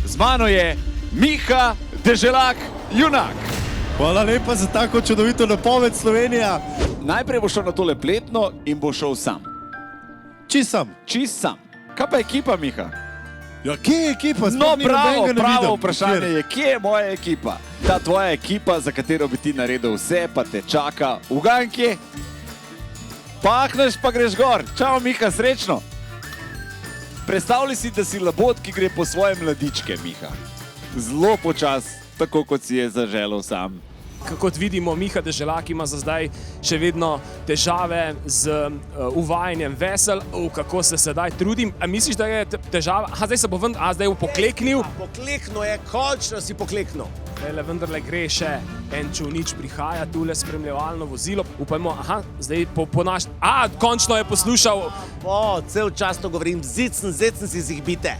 Z mano je Miha Deželak, junak. Hvala lepa za tako čudovito napoved, Slovenija. Najprej bo šel na tole pletno in bo šel sam. Čist sam. Čist sam. Kaj pa ekipa, Miha? Ja, kje je ekipa? No, pravo vprašanje je, kje je moja ekipa? Ta tvoja ekipa, za katero bi ti naredil vse, pa te čaka v ganki. Pahneš, pa greš gor. Čau, Miha, srečno. Predstavljaj si, da si labod, ki gre po svoje mladičke, Miha. Zelo počas, tako kot si je zaželel sam. Kot vidimo, Miha Deželak ima za zdaj še vedno težave z uvajanjem vesel. Kako se sedaj trudim. A misliš, da je težava? Zdaj se bo zdaj pokleknil. Pokleknil je, končno si pokleknil. Vendarle gre še en čolnič, prihaja tule spremljevalno vozilo. Upajmo, zdaj ponaš... končno je poslušal. Cel čas to govorim, zicen si zihbite.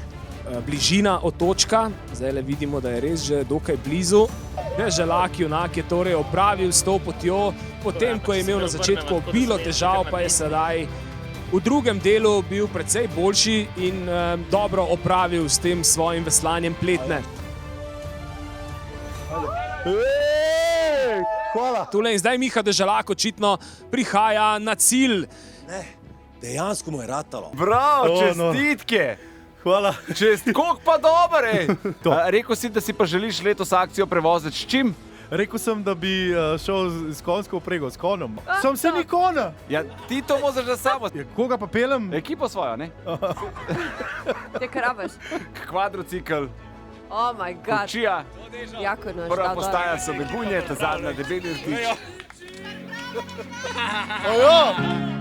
Bližina otočka, zdaj le vidimo, da je res že dokaj blizu. Deželak junak je torej opravil s to potjo, potem ko je imel na začetku obilo težav, pa je sedaj v drugem delu bil precej boljši in dobro opravil s tem svojim veslanjem pletne. Tule in zdaj Miha Deželak očitno prihaja na cilj. Ne, dejansko mu je ratalo. Bravo, čestitke! Hvala. Koliko pa dober, ej! Rekel si, da si pa želiš letos akcijo prevoziti s čim? Rekel sem, da bi šel s konjsko vprego, s konjem. Sem se ni konja. Ja, ti to mozaš za samo. Koga pa pelem? Ekipo svojo, ne? Te karabaš? Kvadrocikl, Oh my god. Kučija, Jako noč. prva postaja so Begunje, ta zadnja Debeli rtič.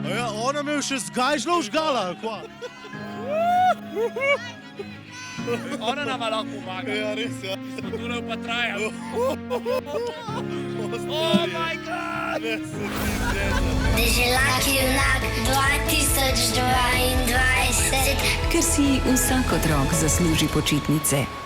Aja, ona me še zgajžno užgala, kva? Ona nama lahko pomaga. Ja, res, ja. Spodule pa traja. Oh my god! Deželak junak 2022. Ker si vsak otrok zasluži počitnice.